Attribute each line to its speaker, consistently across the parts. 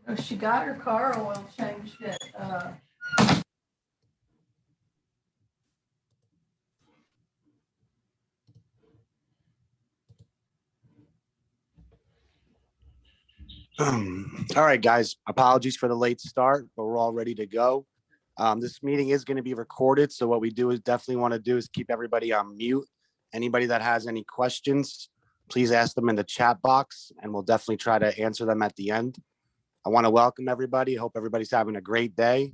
Speaker 1: Oh, she got her car oil changed at
Speaker 2: All right, guys, apologies for the late start, but we're all ready to go. This meeting is going to be recorded. So what we do is definitely want to do is keep everybody on mute. Anybody that has any questions, please ask them in the chat box and we'll definitely try to answer them at the end. I want to welcome everybody. Hope everybody's having a great day.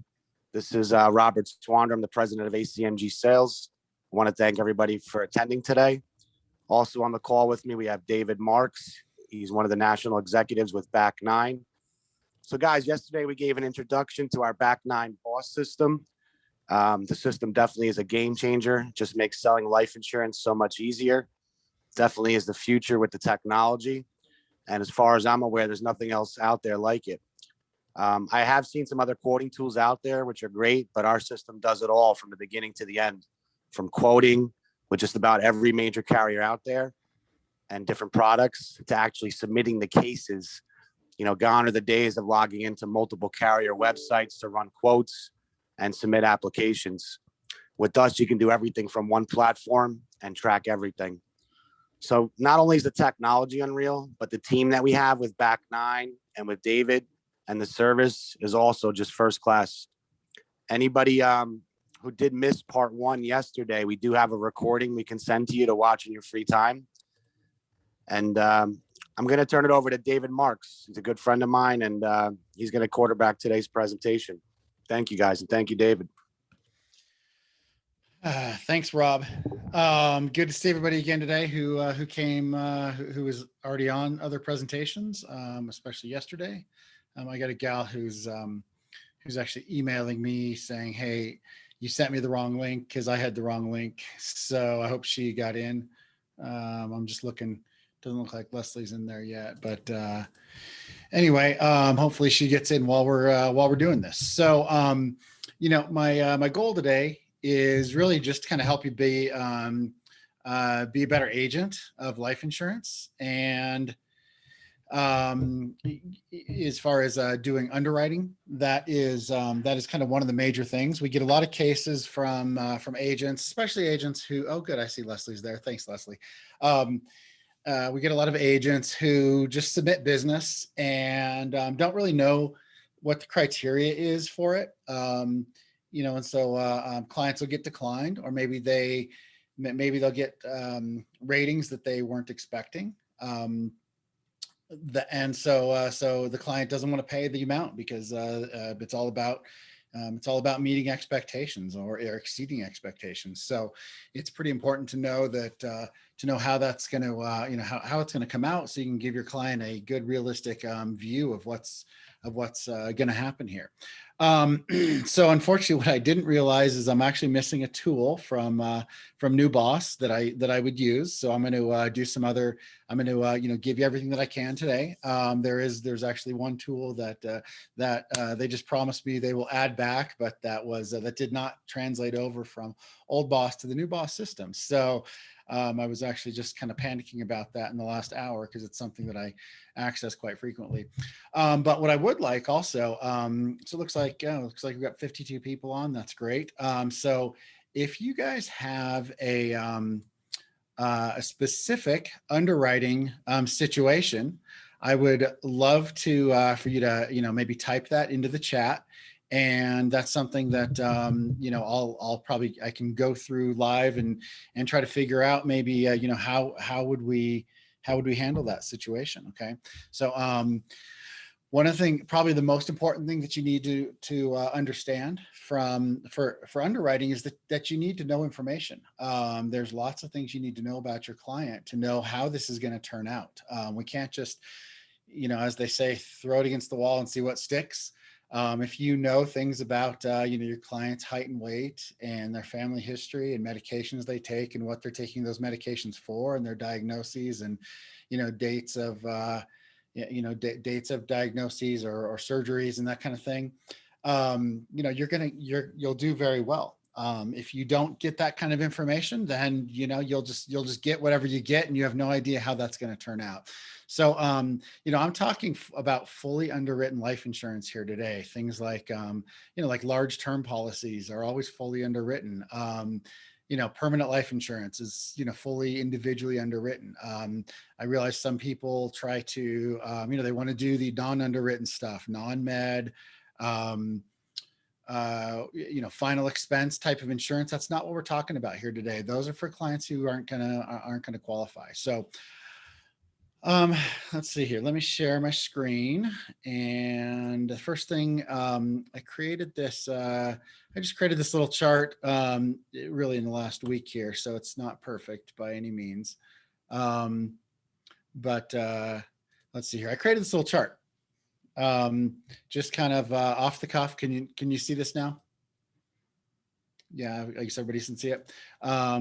Speaker 2: This is Robert Swander. I'm the president of Acmg Sales. I want to thank everybody for attending today. Also on the call with me, we have David Marks. He's one of the national executives with Back9. So guys, yesterday we gave an introduction to our Back9 boss system. The system definitely is a game changer. Just makes selling life insurance so much easier. Definitely is the future with the technology. And as far as I'm aware, there's nothing else out there like it. I have seen some other quoting tools out there, which are great, but our system does it all from the beginning to the end, from quoting with just about every major carrier out there and different products to actually submitting the cases. You know, gone are the days of logging into multiple carrier websites to run quotes and submit applications. With us, you can do everything from one platform and track everything. So not only is the technology unreal, but the team that we have with Back9 and with David and the service is also just first class. Anybody who did miss part one yesterday, we do have a recording we can send to you to watch in your free time. And I'm going to turn it over to David Marks. He's a good friend of mine, and he's going to quarterback today's presentation. Thank you, guys, and thank you, David.
Speaker 3: Thanks, Rob. Good to see everybody again today who came, who was already on other presentations, especially yesterday. I got a gal who's actually emailing me saying, "Hey, you sent me the wrong link," because I had the wrong link. So I hope she got in. I'm just looking. Doesn't look like Leslie's in there yet, but anyway, hopefully she gets in while we're doing this. So, you know, my goal today is really just to kind of help you be a better agent of life insurance, and as far as doing underwriting, that is kind of one of the major things. We get a lot of cases from agents, especially agents who, oh good, I see Leslie's there. Thanks, Leslie. We get a lot of agents who just submit business and don't really know what the criteria is for it. You know, and so clients will get declined, or maybe they'll get ratings that they weren't expecting. And so the client doesn't want to pay the amount because it's all about meeting expectations or exceeding expectations. So it's pretty important to know that to know how that's going to you know how it's going to come out, so you can give your client a good realistic view of what's going to happen here. So unfortunately, what I didn't realize is I'm actually missing a tool from New Boss that I would use. So I'm going to do some other. I'm going to you know, give you everything that I can today. There's actually one tool that they just promised me they will add back, but that did not translate over from Old Boss to the New Boss system. So I was actually just kind of panicking about that in the last hour because it's something that I access quite frequently. But what I would like also, so it looks like we've got 52 people on. That's great. So if you guys have a specific underwriting situation, I would love to for you to, you know, maybe type that into the chat. And that's something that, you know, I can go through live and try to figure out maybe, you know, how would we handle that situation? Okay. So, one of the things, probably the most important thing that you need to understand for underwriting is that you need to know information. There's lots of things you need to know about your client to know how this is going to turn out. We can't just, you know, as they say, throw it against the wall and see what sticks. If you know things about, you know, your client's height and weight and their family history and medications they take and what they're taking those medications for and their diagnoses and, you know, dates of diagnoses or surgeries and that kind of thing, you know, you'll do very well. If you don't get that kind of information, then you'll just get whatever you get, and you have no idea how that's going to turn out. So I'm talking about fully underwritten life insurance here today. Things like like large term policies are always fully underwritten. Permanent life insurance is fully individually underwritten. I realize some people try to they want to do the non-underwritten stuff, non-med, final expense type of insurance. That's not what we're talking about here today. Those are for clients who aren't gonna qualify. So let's see here. Let me share my screen. And the first thing, I created this, I just created this little chart really in the last week here. So it's not perfect by any means. But let's see here. I created this little chart. Just kind of off the cuff. Can you see this now? Yeah, I guess everybody can see it.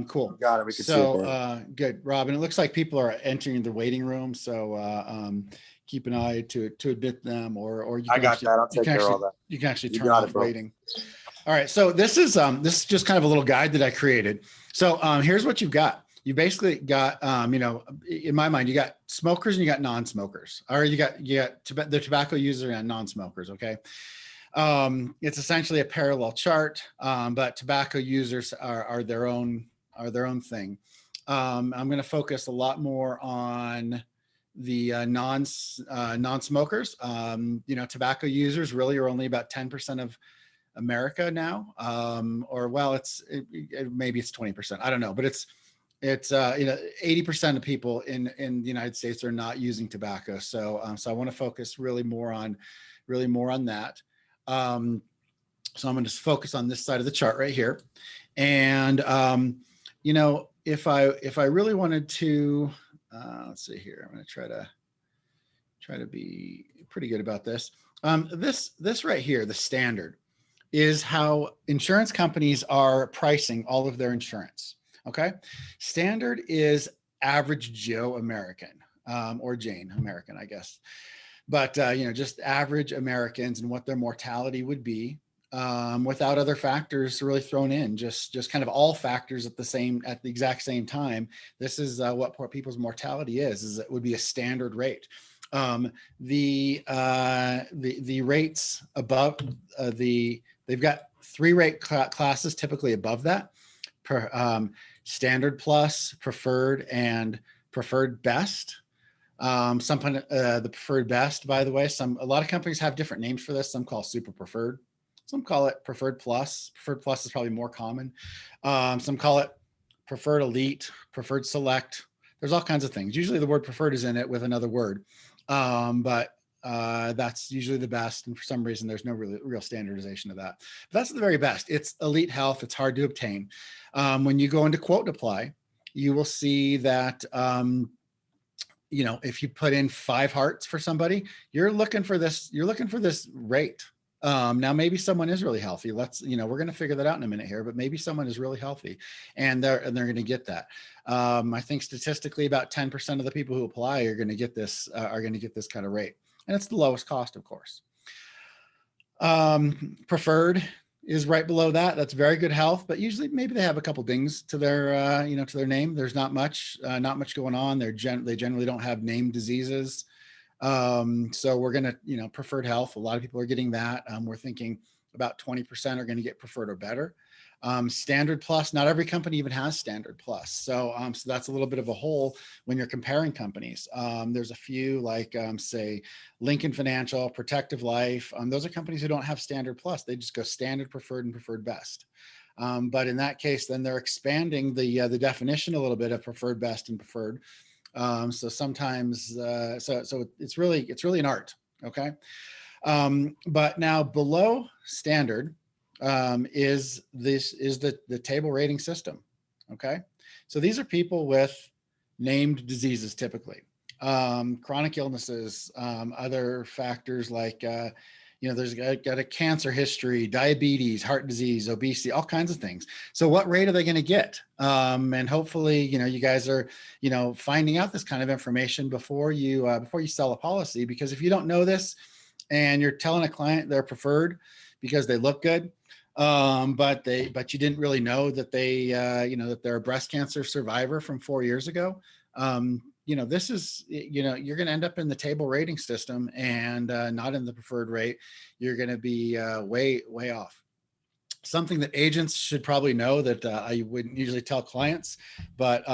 Speaker 3: Cool.
Speaker 2: Got it. We can see it there.
Speaker 3: Good, Robin. It looks like people are entering the waiting room, so keep an eye to admit them, or you can
Speaker 2: I got that. I'll take care of all that.
Speaker 3: You can actually
Speaker 2: You
Speaker 3: turn
Speaker 2: got
Speaker 3: off
Speaker 2: it, bro.
Speaker 3: waiting. All right, so this is just kind of a little guide that I created. So here's what you've got. You basically got, in my mind, you got smokers and you got non-smokers, or you got the tobacco user and non-smokers. Okay. It's essentially a parallel chart, but tobacco users are their own thing. I'm going to focus a lot more on the non-smokers. Tobacco users really are only about 10% of America now, maybe it's 20%. I don't know, but it's 80% of people in the United States are not using tobacco. So I want to focus really more on that. So I'm going to focus on this side of the chart right here. And if I really wanted to, let's see here, I'm going to try to be pretty good about this. This right here, the standard, is how insurance companies are pricing all of their insurance. Okay. Standard is average Joe American, or Jane American, I guess. But, just average Americans and what their mortality would be, without other factors really thrown in, just kind of all factors at the exact same time. This is what people's mortality is it would be a standard rate. The rates above they've got 3 rate classes typically above that, standard plus, preferred, and preferred best. The preferred best, by the way, a lot of companies have different names for this. Some call super preferred, some call it preferred plus. Preferred plus is probably more common. Some call it preferred elite, preferred select. There's all kinds of things. Usually the word preferred is in it with another word, but that's usually the best. And for some reason, there's no real standardization of that. But that's the very best. It's elite health. It's hard to obtain. When you go into quote and apply, you will see that, if you put in 5 hearts for somebody, you're looking for this rate. Now maybe someone is really healthy. We're going to figure that out in a minute here, but maybe someone is really healthy and they're going to get that. I think statistically about 10% of the people who apply are going to get this kind of rate. And it's the lowest cost, of course. Preferred is right below that. That's very good health, but usually maybe they have a couple dings to their, to their name. There's not much going on. They generally don't have named diseases. So we're going to, preferred health. A lot of people are getting that. We're thinking about 20% are going to get preferred or better. Standard plus, not every company even has standard plus. So that's a little bit of a hole when you're comparing companies. There's a few like, say, Lincoln Financial, Protective Life. Those are companies who don't have standard plus. They just go standard, preferred, and preferred best. But in that case, then they're expanding the definition a little bit of preferred best and preferred. So sometimes, so it's really an art. Okay. But now below standard, is the table rating system. Okay. So these are people with named diseases, typically, chronic illnesses, other factors like, there's got a cancer history, diabetes, heart disease, obesity, all kinds of things. So what rate are they going to get? And hopefully, you guys are, finding out this kind of information before you sell a policy, because if you don't know this and you're telling a client they're preferred because they look good, but you didn't really know that that they're a breast cancer survivor from 4 years ago. This is, you're going to end up in the table rating system and not in the preferred rate. You're going to be way off. Something that agents should probably know that I wouldn't usually tell clients, but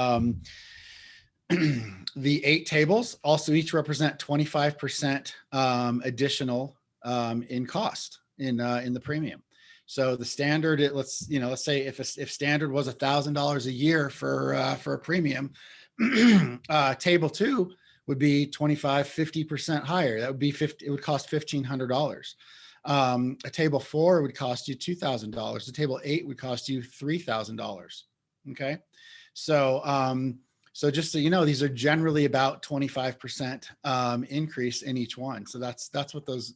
Speaker 3: the 8 tables also each represent 25% additional in cost in the premium. So the standard, let's say if standard was $1,000 a year for a premium, table 2 would be 50% higher. That would be it would cost $1,500. A table 4 would cost you $2,000. A table 8 would cost you $3,000. Okay. So just so you know, these are generally about 25% increase in each one. So that's what those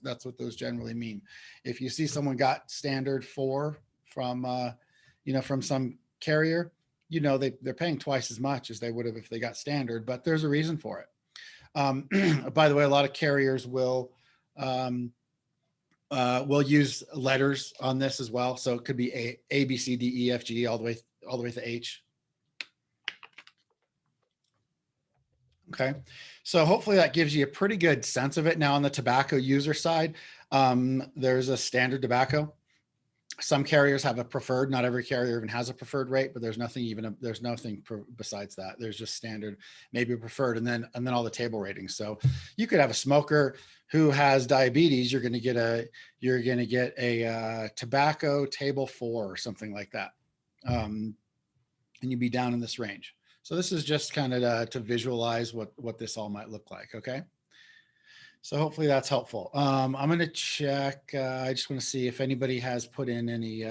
Speaker 3: generally mean. If you see someone got standard 4 from from some carrier, they're paying twice as much as they would have if they got standard, but there's a reason for it. By the way, a lot of carriers will use letters on this as well. So it could be A, B, C, D, E, F, G, all the way to H. Okay, so hopefully that gives you a pretty good sense of it. Now on the tobacco user side, there's a standard tobacco. Some carriers have a preferred. Not every carrier even has a preferred rate, but there's nothing besides that. There's just standard, maybe preferred, and then all the table ratings. So you could have a smoker who has diabetes. You're going to get a tobacco table 4 or something like that, and you'd be down in this range. So this is just kind of to visualize what this all might look like. Okay. So hopefully that's helpful. I'm going to check. I just want to see if anybody has put in any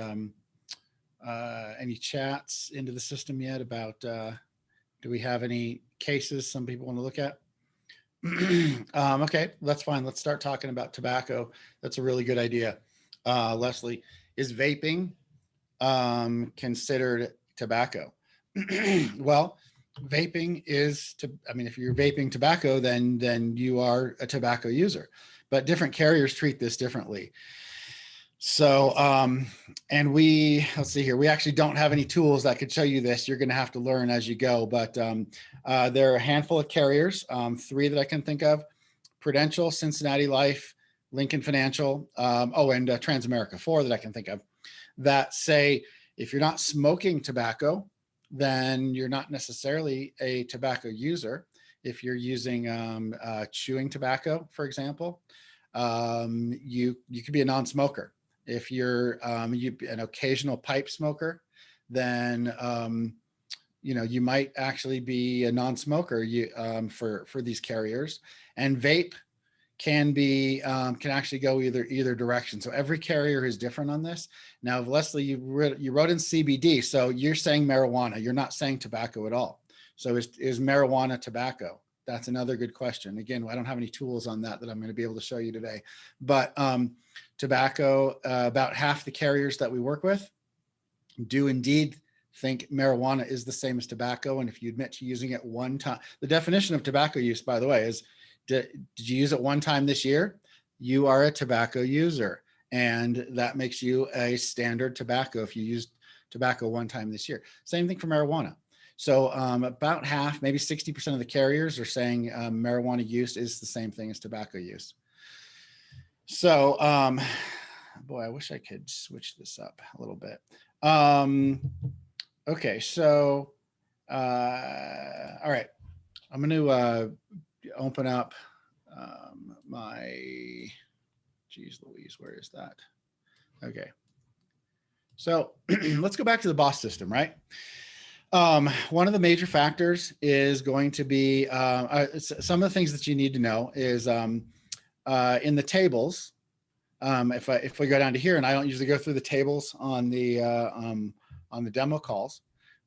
Speaker 3: chats into the system yet about, do we have any cases some people want to look at? Okay, that's fine. Let's start talking about tobacco. That's a really good idea. Leslie, is vaping considered tobacco? Well, vaping is if you're vaping tobacco, then you are a tobacco user, but different carriers treat this differently. So, and let's see here, we actually don't have any tools that could show you this. You're going to have to learn as you go, but there are a handful of carriers, 3 that I can think of: Prudential, Cincinnati Life, Lincoln Financial, and Transamerica, 4 that I can think of, that say if you're not smoking tobacco, then you're not necessarily a tobacco user. If you're using chewing tobacco, for example, you could be a non-smoker. If you're an occasional pipe smoker, then you might actually be a non-smoker for these carriers. And vape can actually go either direction. So every carrier is different on this. Now, Leslie, you wrote in CBD, so you're saying marijuana. You're not saying tobacco at all. So is marijuana tobacco? That's another good question. Again, I don't have any tools on that I'm going to be able to show you today. But tobacco, about half the carriers that we work with do indeed think marijuana is the same as tobacco. And if you admit to using it one time, the definition of tobacco use, by the way, is did you use it one time this year? You are a tobacco user, and that makes you a standard tobacco if you used tobacco one time this year. Same thing for marijuana. So about half, maybe 60% of the carriers are saying marijuana use is the same thing as tobacco use. So, boy, I wish I could switch this up a little bit. Okay, so, all right, I'm going to open up my, geez Louise, where is that? Okay. So let's go back to the BOSS system, right? One of the major factors is going to be, some of the things that you need to know is in the tables, if we go down to here, and I don't usually go through the tables on the demo calls,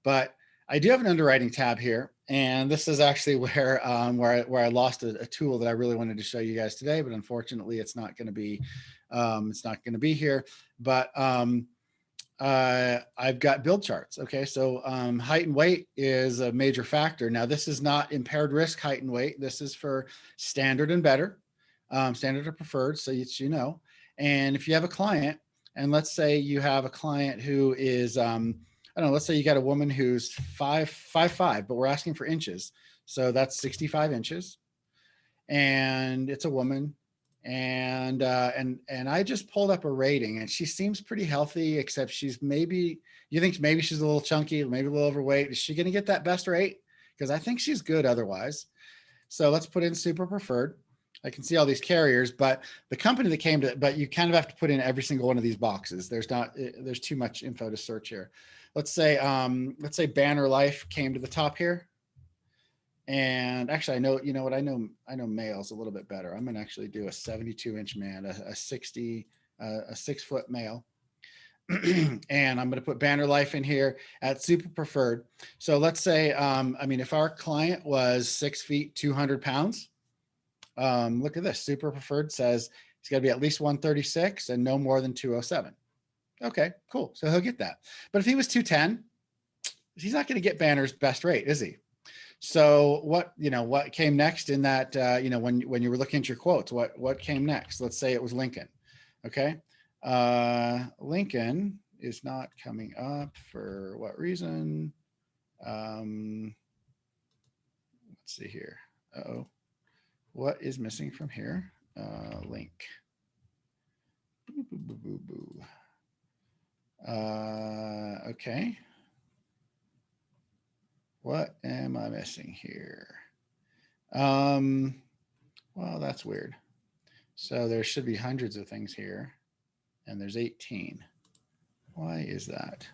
Speaker 3: but I do have an underwriting tab here, and this is actually where I lost a tool that I really wanted to show you guys today, but unfortunately it's not going to be here. But I've got build charts. Okay, so height and weight is a major factor. Now this is not impaired risk height and weight. This is for standard and better, standard or preferred, so you know. And if you have a client And let's say you have a client who is, I don't know, let's say you got a woman who's 5'5", but we're asking for inches. So that's 65 inches. And it's a woman. And I just pulled up a rating, and she seems pretty healthy, except she's maybe, you think maybe she's a little chunky, maybe a little overweight. Is she going to get that best rate? Because I think she's good otherwise. So let's put in super preferred. I can see all these carriers, but the company that came to, but you kind of have to put in every single one of these boxes. There's too much info to search here. Let's say Banner Life came to the top here. And actually, I know, you know what, I know males a little bit better. I'm going to actually do a 72-inch man, a 6-foot male. And I'm going to put Banner Life in here at super preferred. So let's say, I mean, if our client was 6 feet, 200 pounds, look at this. Super preferred says he's got to be at least 136 and no more than 207. Okay, cool. So he'll get that. But if he was 210, he's not going to get Banner's best rate, is he? So what came next in that, when you were looking at your quotes, what came next? Let's say it was Lincoln. Okay. Lincoln is not coming up for what reason? Let's see here. Uh-oh. What is missing from here? Link. Boo, boo, boo, boo, boo. Okay. What am I missing here? Well, that's weird. So there should be hundreds of things here, and there's 18. Why is that?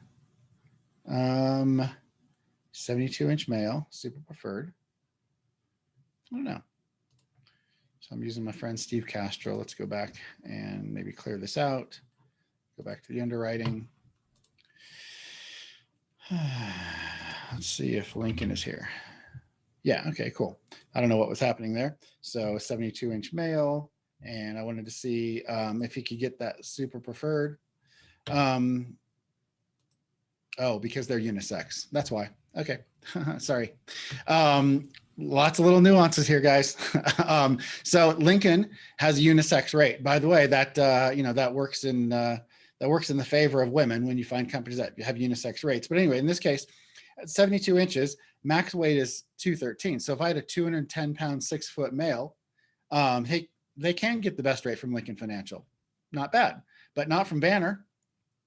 Speaker 3: 72-inch male, super preferred. I don't know. So I'm using my friend Steve Castro. Let's go back and maybe clear this out. Go back to the underwriting. Let's see if Lincoln is here. Yeah, okay, cool. I don't know what was happening there. So 72-inch male, and I wanted to see if he could get that super preferred. Oh, because they're unisex. That's why. Okay, sorry. Lots of little nuances here, guys. So Lincoln has a unisex rate. By the way, that that works in the favor of women when you find companies that have unisex rates. But anyway, in this case, at 72 inches, max weight is 213. So if I had a 210-pound, 6-foot male, they can get the best rate from Lincoln Financial. Not bad, but not from Banner.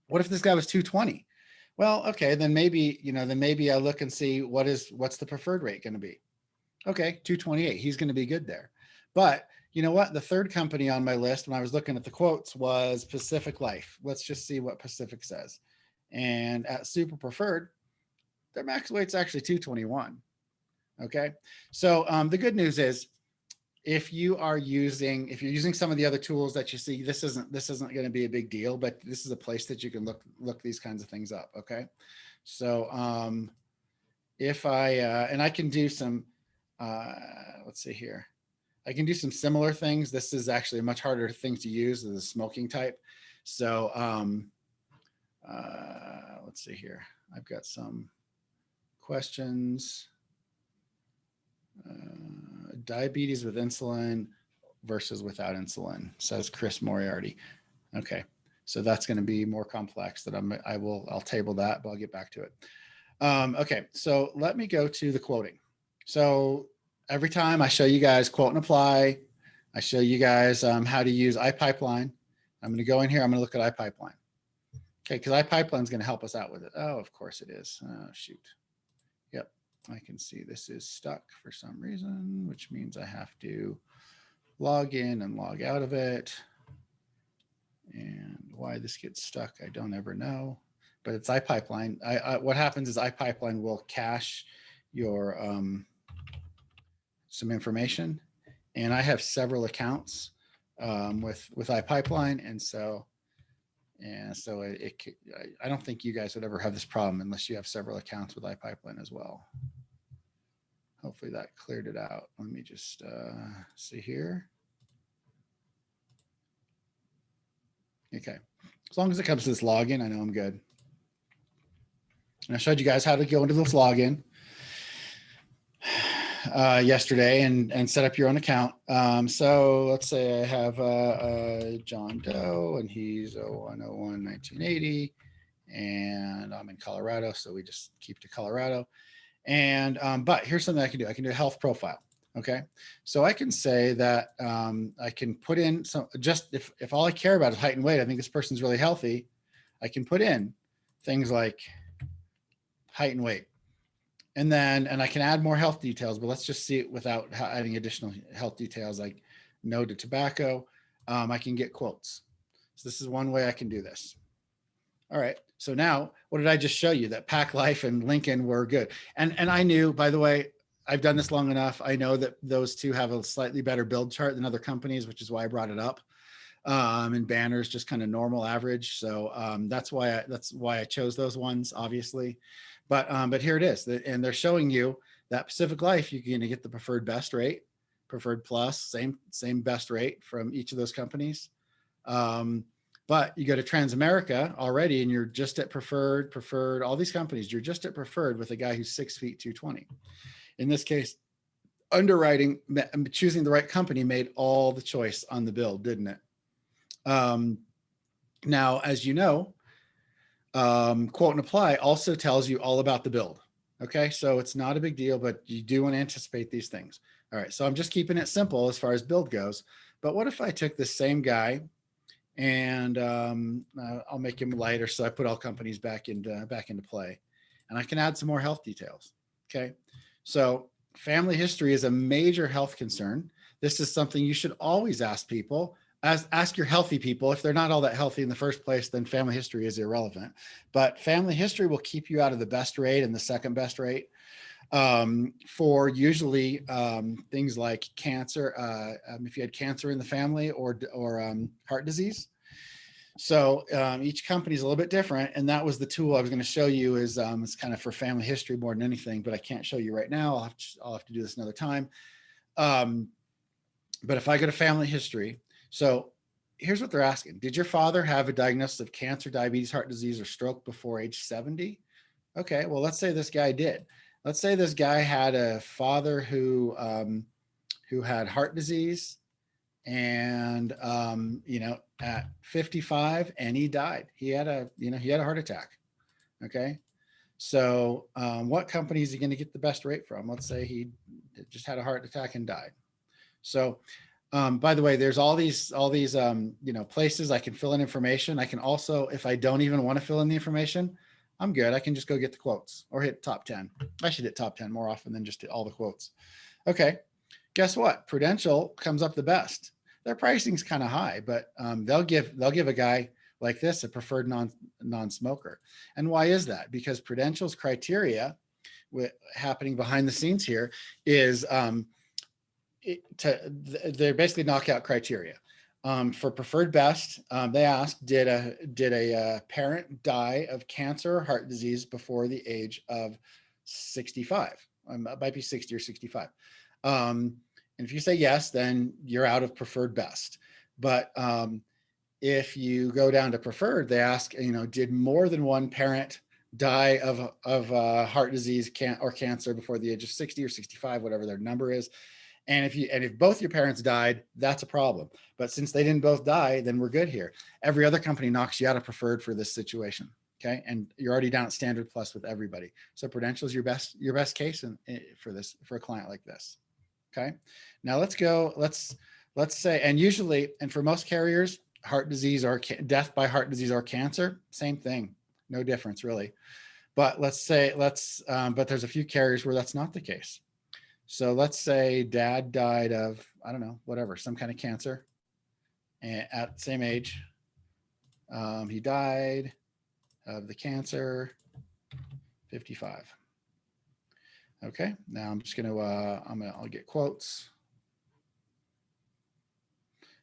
Speaker 3: What if this guy was 220? Well, okay, then maybe I look and see what's the preferred rate going to be. Okay, 228. He's going to be good there. But you know what? The third company on my list when I was looking at the quotes was Pacific Life. Let's just see what Pacific says. And at super preferred, their max weight's actually 221. Okay. So the good news is if you're using some of the other tools that you see, this isn't going to be a big deal, but this is a place that you can look these kinds of things up. Okay. So if I can do some, let's see here. I can do some similar things. This is actually a much harder thing to use as a smoking type. So let's see here. I've got some questions. Diabetes with insulin versus without insulin, says Chris Moriarty. Okay, so that's going to be more complex. I'll table that, but I'll get back to it. Okay, so let me go to the quoting. So every time I show you guys quote and apply, I show you guys how to use iPipeline. I'm going to go in here. I'm going to look at iPipeline. Okay, because iPipeline is going to help us out with it. Oh, of course it is. Oh, shoot. Yep, I can see this is stuck for some reason, which means I have to log in and log out of it. And why this gets stuck, I don't ever know. But it's iPipeline. What happens is iPipeline will cache your some information, and I have several accounts with iPipeline, and so I don't think you guys would ever have this problem unless you have several accounts with iPipeline as well. Hopefully that cleared it out. Let me just see here. Okay, as long as it comes to this login, I know I'm good. And I showed you guys how to go into this login. yesterday and set up your own account. So let's say I have John Doe and he's 0101 1980 and I'm in Colorado. So we just keep to Colorado. And but here's something I can do. I can do a health profile. Okay. So I can say that I can put in some, just if all I care about is height and weight, I think this person's really healthy. I can put in things like height and weight. And I can add more health details, but let's just see it without adding additional health details like no to tobacco. I can get quotes. So this is one way I can do this. All right. So now what did I just show you? That Pack Life and Lincoln were good. And I knew, by the way, I've done this long enough. I know that those two have a slightly better build chart than other companies, which is why I brought it up. And Banner's just kind of normal average. So that's why I chose those ones, obviously. But here it is. And they're showing you that Pacific Life, you're going to get the preferred best rate, preferred plus, same best rate from each of those companies. But you go to Transamerica already and you're just at preferred, all these companies, you're just at preferred with a guy who's 6 feet, 220. In this case, underwriting, choosing the right company made all the choice on the build, didn't it? Now, as you know, quote and apply also tells you all about the build. Okay, so it's not a big deal, but you do want to anticipate these things. All right, so I'm just keeping it simple as far as build goes. But what if I took the same guy and I'll make him lighter, so I put all companies back into play, and I can add some more health details. Okay, so family history is a major health concern. This is something you should always ask people. Ask your healthy people. If they're not all that healthy in the first place, then family history is irrelevant. But family history will keep you out of the best rate and the second best rate for usually things like cancer, if you had cancer in the family or heart disease. So each company is a little bit different. And that was the tool I was going to show you is it's kind of for family history more than anything, but I can't show you right now. I'll have to do this another time. But if I go to family history, so here's what they're asking. Did your father have a diagnosis of cancer, diabetes, heart disease, or stroke before age 70? Okay, well, let's say this guy did. Let's say this guy had a father who had heart disease and, at 55 and he died. He had a heart attack. Okay. So what company is he going to get the best rate from? Let's say he just had a heart attack and died. So by the way, there's all these places I can fill in information. I can also, if I don't even want to fill in the information, I'm good. I can just go get the quotes or hit top 10. I should hit top 10 more often than just hit all the quotes. Okay. Guess what? Prudential comes up the best. Their pricing's kind of high, but they'll give a guy like this a preferred non-smoker. And why is that? Because Prudential's criteria happening behind the scenes here is they're basically knockout criteria. For preferred best, they asked, did a parent die of cancer or heart disease before the age of 65? It might be 60 or 65. And if you say yes, then you're out of preferred best. But if you go down to preferred, they ask, did more than one parent die of heart disease or cancer before the age of 60 or 65, whatever their number is. And if both your parents died, that's a problem. But since they didn't both die, then we're good here. Every other company knocks you out of preferred for this situation. Okay. And you're already down at standard plus with everybody. So Prudential is your best case for a client like this. Okay. Now let's say, and usually, and for most carriers, heart disease or death by heart disease or cancer, same thing, no difference really. But but there's a few carriers where that's not the case. So let's say dad died of, I don't know, whatever, some kind of cancer at the same age. He died of the cancer, 55. Okay, now I'm just I'll get quotes.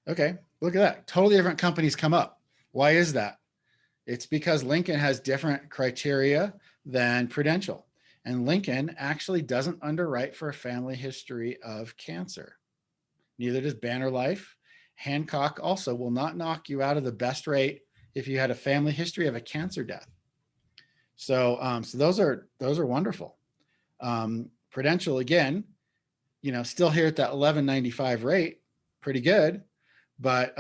Speaker 3: Okay, look at that. Totally different companies come up. Why is that? It's because Lincoln has different criteria than Prudential. And Lincoln actually doesn't underwrite for a family history of cancer. Neither does Banner Life. Hancock also will not knock you out of the best rate if you had a family history of a cancer death. So those are wonderful. Prudential, again, still here at that 11.95 rate, pretty good, but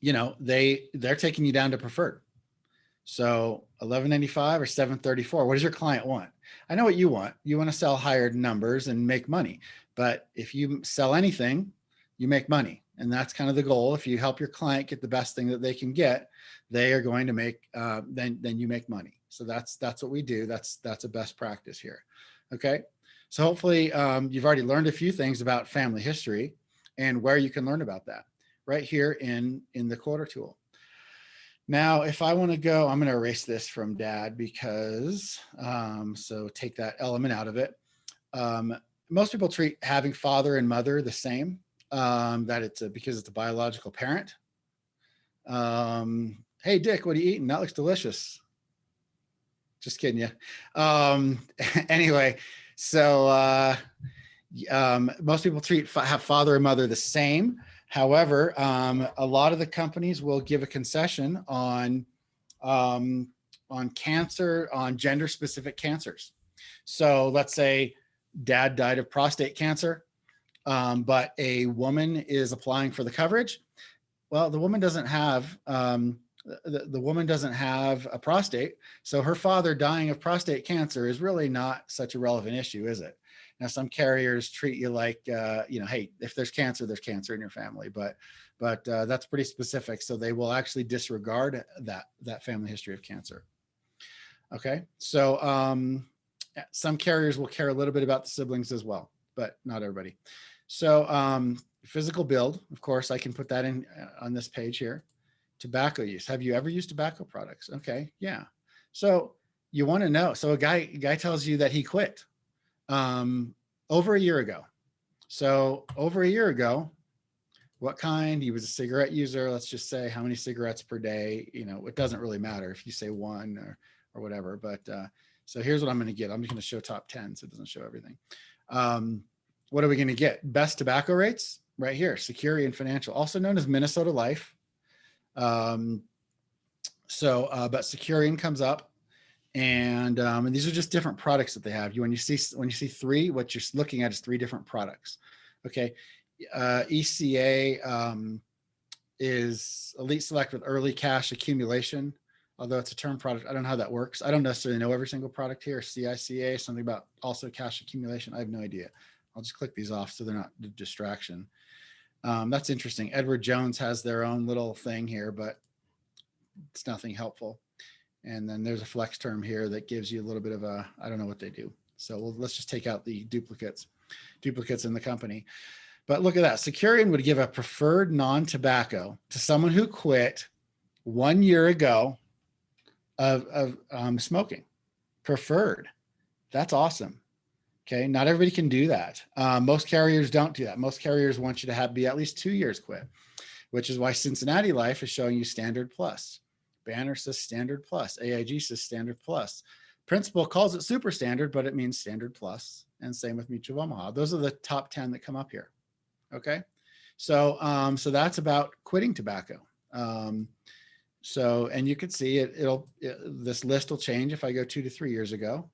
Speaker 3: they're taking you down to preferred. So 11.95 or 7.34. What does your client want? I know what you want. You want to sell higher numbers and make money. But if you sell anything, you make money. And that's kind of the goal. If you help your client get the best thing that they can get, they are going to make, then you make money. So that's what we do. That's a best practice here. Okay. So hopefully you've already learned a few things about family history and where you can learn about that right here in the quoter tool. Now, if I want to go, I'm going to erase this from dad because, so take that element out of it. Most people treat having father and mother the same, that because it's a biological parent. Hey, Dick, what are you eating? That looks delicious. Just kidding you. Anyway, so most people have father and mother the same. However, a lot of the companies will give a concession on cancer, on gender specific cancers. So let's say dad died of prostate cancer, but a woman is applying for the coverage. Well, the woman doesn't have the woman doesn't have a prostate, so her father dying of prostate cancer is really not such a relevant issue, is it? Now, some carriers treat you like, hey, if there's cancer in your family, but that's pretty specific. So they will actually disregard that family history of cancer. Okay, so some carriers will care a little bit about the siblings as well, but not everybody. So physical build, of course, I can put that in on this page here. Tobacco use. Have you ever used tobacco products? Okay, yeah. So you want to know. So a guy tells you that he quit over a year ago. So over a year ago, what kind? He was a cigarette user. Let's just say how many cigarettes per day. It doesn't really matter if you say one or whatever. But so here's what I'm going to get. I'm just going to show top 10, so it doesn't show everything. What are we going to get? Best tobacco rates right here. Securian Financial, also known as Minnesota Life. But Securian comes up. And these are just different products that they have. When you see three, what you're looking at is three different products. Okay, ECA is Elite Select with early cash accumulation. Although it's a term product, I don't know how that works. I don't necessarily know every single product here. CICA, something about also cash accumulation. I have no idea. I'll just click these off so they're not a distraction. That's interesting. Edward Jones has their own little thing here, but it's nothing helpful. And then there's a flex term here that gives you a little bit of I don't know what they do. So let's just take out the duplicates in the company. But look at that. Securian would give a preferred non-tobacco to someone who quit 1 year ago of smoking. Preferred. That's awesome. Okay. Not everybody can do that. Most carriers don't do that. Most carriers want you to be at least 2 years quit, which is why Cincinnati Life is showing you standard plus. Banner says standard plus. AIG says standard plus. Principal calls it super standard, but it means standard plus. And same with Mutual of Omaha. Those are the top 10 that come up here. Okay. So, so that's about quitting tobacco. And you can see this list will change if I go 2 to 3 years ago,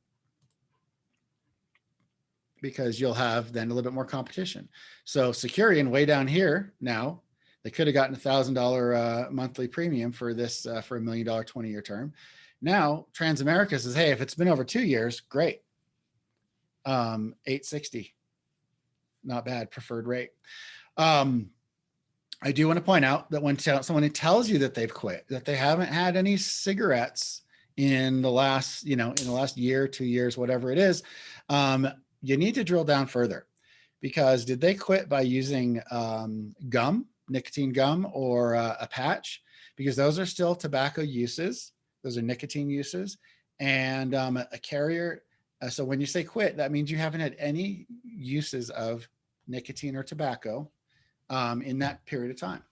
Speaker 3: because you'll have then a little bit more competition. So Securian way down here now, they could have gotten $1,000 monthly premium for this for $1 million 20-year term. Now Transamerica says, hey, if it's been over 2 years, great. $860, not bad, preferred rate. I do want to point out that when someone tells you that they've quit, that they haven't had any cigarettes in the last, in the last year, 2 years, whatever it is, you need to drill down further, because did they quit by using gum, nicotine gum, or a patch? Because those are still tobacco uses. Those are nicotine uses. And a carrier, so when you say quit, that means you haven't had any uses of nicotine or tobacco in that period of time.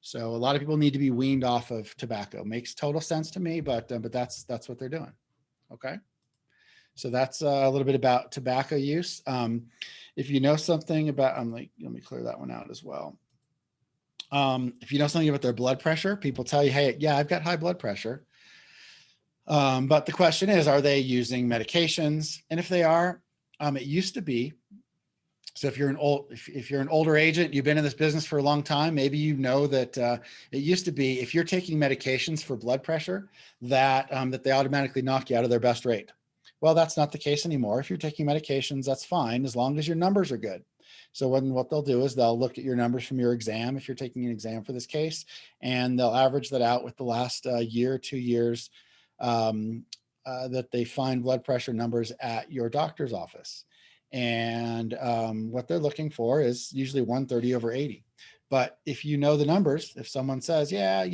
Speaker 3: So a lot of people need to be weaned off of tobacco. Makes total sense to me, but that's what they're doing. Okay. So that's a little bit about tobacco use. If you know something about, let me clear that one out as well. If you know something about their blood pressure, people tell you, hey, yeah, I've got high blood pressure. But the question is, are they using medications? And if they are, it used to be So if you're if you're an older agent, you've been in this business for a long time, maybe you know that it used to be if you're taking medications for blood pressure, that that they automatically knock you out of their best rate. Well, that's not the case anymore. If you're taking medications, that's fine as long as your numbers are good. So what they'll do is they'll look at your numbers from your exam, if you're taking an exam for this case, and they'll average that out with the last year, 2 years that they find blood pressure numbers at your doctor's office. And what they're looking for is usually 130/80. But if you know the numbers, if someone says, yeah,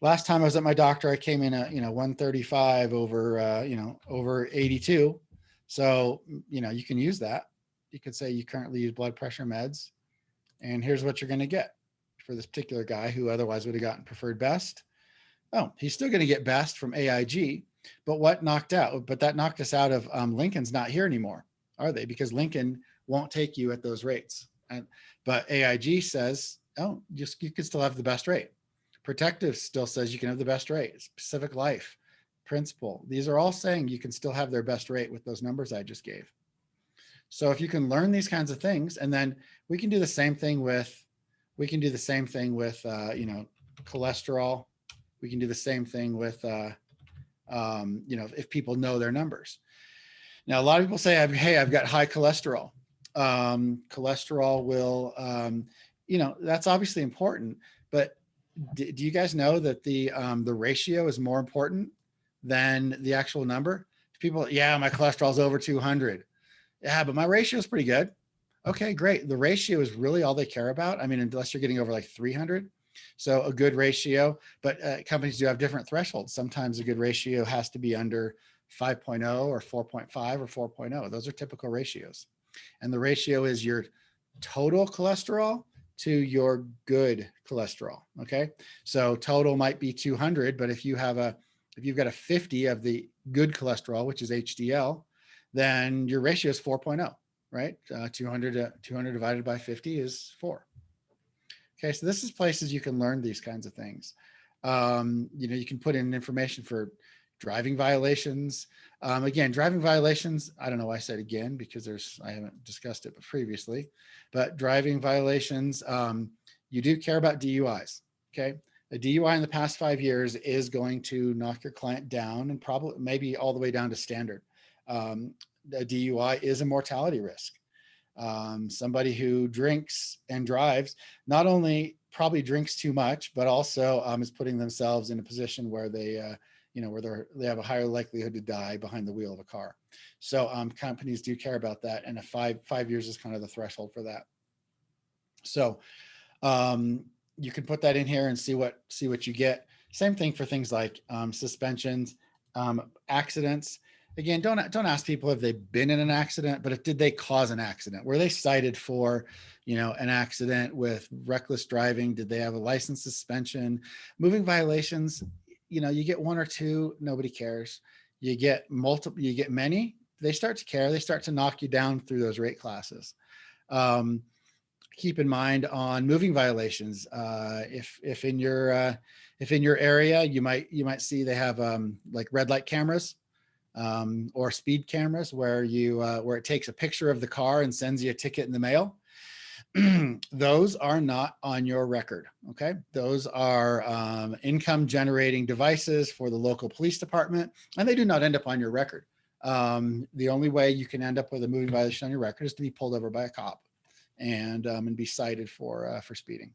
Speaker 3: last time I was at my doctor, I came in at, 135 over 82. So, you can use that. You could say you currently use blood pressure meds, and here's what you're going to get for this particular guy who otherwise would have gotten preferred best. Oh, he's still going to get best from AIG, but that knocked us out of Lincoln's not here anymore, are they? Because Lincoln won't take you at those rates. But AIG says, oh, you could still have the best rate. Protective still says you can have the best rate. Pacific Life, Principal, these are all saying you can still have their best rate with those numbers I just gave. So if you can learn these kinds of things, and then we can do the same thing with, cholesterol. We can do the same thing with, if people know their numbers. Now, a lot of people say, hey, I've got high cholesterol. Cholesterol will, that's obviously important, but do you guys know that the ratio is more important than the actual number? People, yeah, my cholesterol's over 200. Yeah, but my ratio is pretty good. Okay, great. The ratio is really all they care about. I mean, unless you're getting over like 300. So a good ratio, but companies do have different thresholds. Sometimes a good ratio has to be under 5.0 or 4.5 or 4.0. Those are typical ratios. And the ratio is your total cholesterol to your good cholesterol. Okay. So total might be 200, but if you've got a 50 of the good cholesterol, which is HDL, then your ratio is 4.0, right? 200 divided by 50 is 4. Okay, so this is places you can learn these kinds of things. You can put in information for driving violations. Again, driving violations, I don't know why I said again, because I haven't discussed it previously, but driving violations, you do care about DUIs, okay? A DUI in the past 5 years is going to knock your client down and probably maybe all the way down to standard. A DUI is a mortality risk. Somebody who drinks and drives not only probably drinks too much, but also is putting themselves in a position where they have a higher likelihood to die behind the wheel of a car. So companies do care about that, and a five years is kind of the threshold for that. So you can put that in here and see what you get. Same thing for things like suspensions, accidents. Again, don't ask people if they've been in an accident, but did they cause an accident? Were they cited for, an accident with reckless driving? Did they have a license suspension? Moving violations, you get 1 or 2, nobody cares. You get many, they start to care. They start to knock you down through those rate classes. Keep in mind on moving violations, if in your area, you might see they have like red light cameras. Or speed cameras where it takes a picture of the car and sends you a ticket in the mail. Those are not on your record. Okay. Those are income generating devices for the local police department, and they do not end up on your record. The only way you can end up with a moving violation on your record is to be pulled over by a cop and be cited for speeding.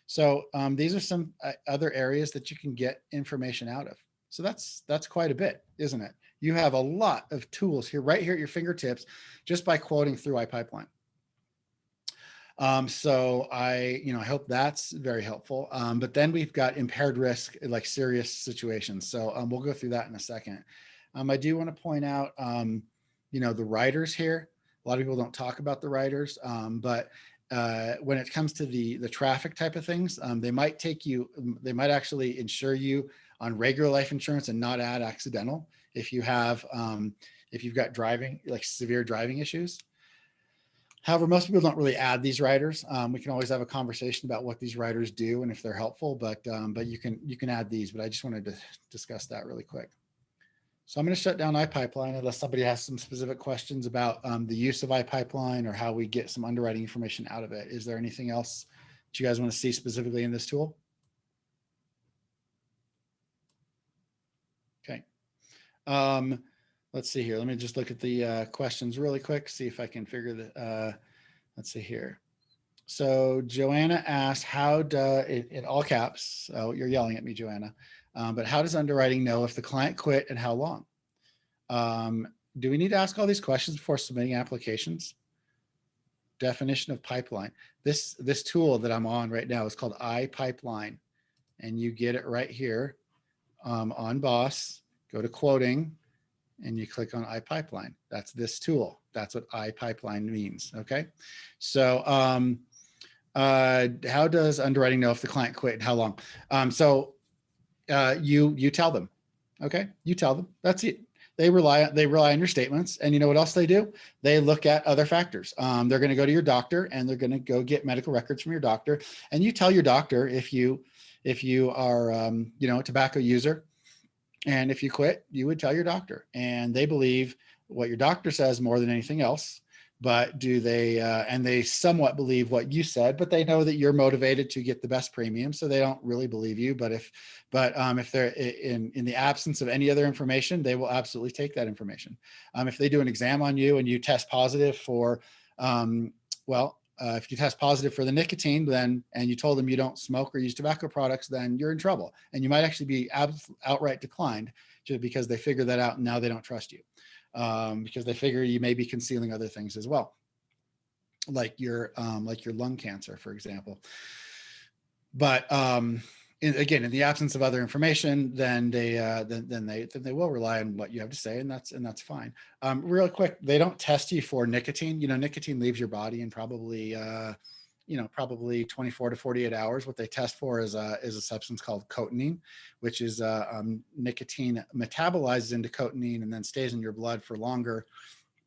Speaker 3: So these are some other areas that you can get information out of. So that's quite a bit, isn't it? You have a lot of tools here, right here at your fingertips, just by quoting through iPipeline. So I hope that's very helpful. But then we've got impaired risk, like serious situations. So we'll go through that in a second. I do want to point out, the riders here. A lot of people don't talk about the riders, but when it comes to the traffic type of things, they might actually insure you on regular life insurance and not add accidental if you've got severe driving issues. However, most people don't really add these riders. We can always have a conversation about what these riders do and if they're helpful, but you can add these, but I just wanted to discuss that really quick. So I'm going to shut down iPipeline unless somebody has some specific questions about the use of iPipeline or how we get some underwriting information out of it. Is there anything else that you guys want to see specifically in this tool? Okay. Let's see here. Let me just look at the questions really quick, see if I can figure that. Let's see here. So Joanna asked, how does, in all caps, oh, you're yelling at me, Joanna, but how does underwriting know if the client quit and how long? Do we need to ask all these questions before submitting applications? Definition of pipeline. This tool that I'm on right now is called iPipeline, and you get it right here on Boss. Go to quoting, and you click on iPipeline. That's this tool. That's what iPipeline means. Okay, so how does underwriting know if the client quit and how long? You tell them. Okay, you tell them. That's it. They rely on your statements, and you know what else they do? They look at other factors. They're going to go to your doctor, and they're going to go get medical records from your doctor. And you tell your doctor if you are a tobacco user, and if you quit, you would tell your doctor. And they believe what your doctor says more than anything else. But do they? And they somewhat believe what you said, but they know that you're motivated to get the best premium, so they don't really believe you. But if they're in the absence of any other information, they will absolutely take that information. If they do an exam on you and you test positive for, if you test positive for the nicotine, then and you told them you don't smoke or use tobacco products, then you're in trouble, and you might actually be outright declined just because they figured that out and now they don't trust you. Because they figure you may be concealing other things as well, like your lung cancer, for example. But again, in the absence of other information, then they will rely on what you have to say, and that's fine. Real quick, they don't test you for nicotine. Nicotine leaves your body in probably 24 to 48 hours. What they test for is a substance called cotinine, which is nicotine metabolizes into cotinine and then stays in your blood for longer.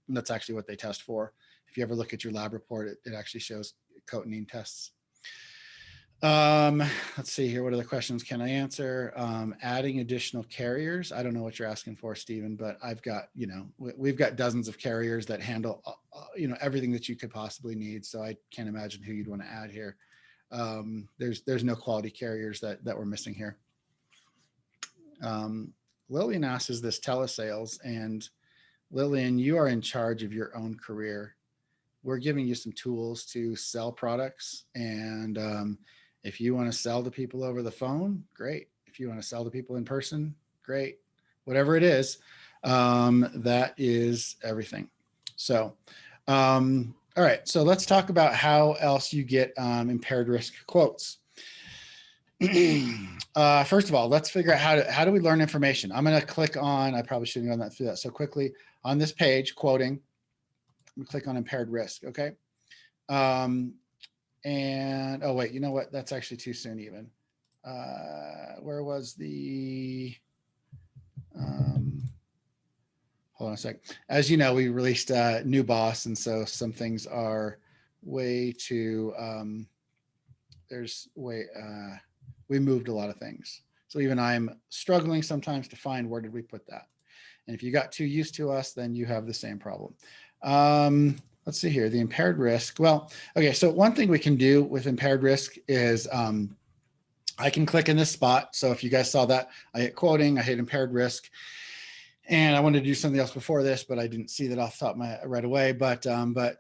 Speaker 3: And that's actually what they test for. If you ever look at your lab report, it actually shows cotinine tests. Let's see here. What other questions can I answer? Adding additional carriers. I don't know what you're asking for, Stephen, but I've got, we've got dozens of carriers that handle, everything that you could possibly need. So I can't imagine who you'd want to add here. There's no quality carriers that we're missing here. Lillian asks, is this telesales? And Lillian, you are in charge of your own career. We're giving you some tools to sell products, and if you want to sell to people over the phone, great. If you want to sell to people in person, great. Whatever it is, that is everything. So, all right. So let's talk about how else you get impaired risk quotes. First of all, let's figure out how do we learn information. I'm going to click on, I probably shouldn't have gone through that so quickly. On this page, quoting, I'm going to click on impaired risk. Okay. And, oh, wait, you know what? That's actually too soon even. Where was the, hold on a sec. As you know, we released a new boss. And so some things are way too, we moved a lot of things. So even I'm struggling sometimes to find where did we put that. And if you got too used to us, then you have the same problem. Let's see here, the impaired risk. Well, okay, so one thing we can do with impaired risk is I can click in this spot. So if you guys saw that, I hit quoting, I hit impaired risk, and I wanted to do something else before this, but I didn't see that off the top of my right away. But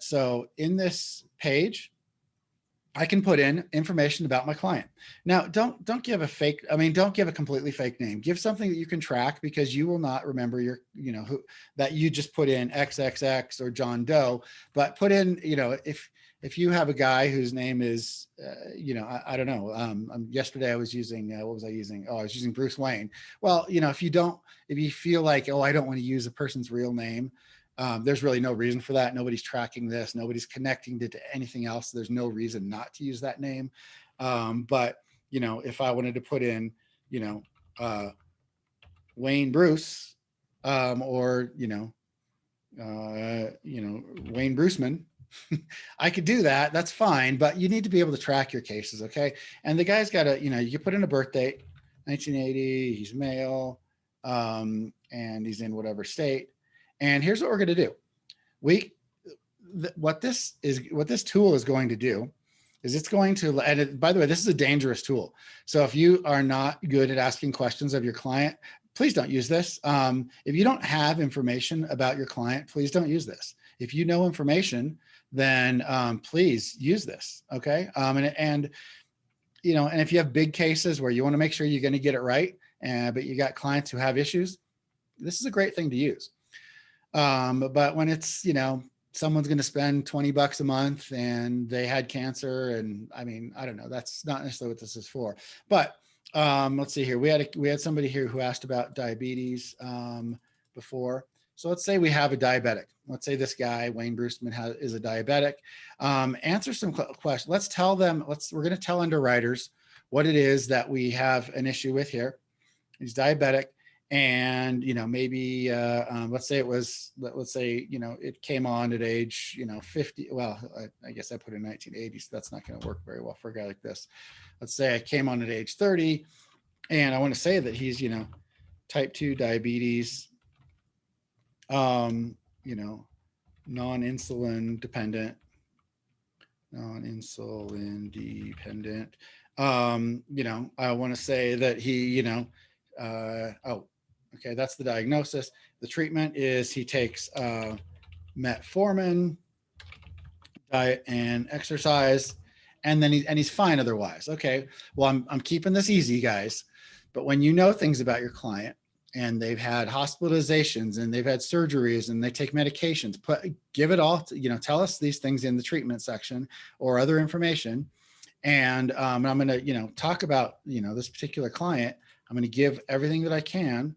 Speaker 3: so in this page, I can put in information about my client. Now, don't give a fake, don't give a completely fake name. Give something that you can track, because you will not remember your, who that you just put in XXX or John Doe, but put in, if you have a guy whose name is, I don't know. Yesterday I was using, what was I using? Oh, I was using Bruce Wayne. Well, if you feel like, oh, I don't want to use a person's real name, there's really no reason for that. Nobody's tracking this. Nobody's connecting it to anything else. There's no reason not to use that name. But, if I wanted to put in, Wayne Bruce, or, Wayne Bruceman, I could do that. That's fine. But you need to be able to track your cases. Okay. And the guy's got to, you put in a birth date, 1980, he's male. and he's in whatever state. And here's what we're going to do. What this tool is going to do is it's going to, and by the way, this is a dangerous tool. So if you are not good at asking questions of your client, please don't use this. If you don't have information about your client, please don't use this. If you know information, then please use this. Okay. And if you have big cases where you want to make sure you're going to get it right, but you got clients who have issues, this is a great thing to use. But when it's, someone's going to spend $20 a month and they had cancer, and I don't know, that's not necessarily what this is for. But let's see here. We had somebody here who asked about diabetes before. So let's say we have a diabetic. Let's say this guy, Wayne Brewstman, is a diabetic. Answer some questions. Let's tell them, we're going to tell underwriters what it is that we have an issue with here. He's diabetic. And, maybe, let's say it came on at age, 50. Well, I guess I put in 1980, so that's not going to work very well for a guy like this. Let's say I came on at age 30 and I want to say that he's, type 2 diabetes, non-insulin dependent. I want to say that he, okay, that's the diagnosis. The treatment is he takes metformin, diet and exercise, and then he's fine otherwise. Okay, well, I'm keeping this easy, guys. But when you know things about your client and they've had hospitalizations and they've had surgeries and they take medications, give it all, tell us these things in the treatment section or other information. And I'm going to, talk about, this particular client. I'm going to give everything that I can,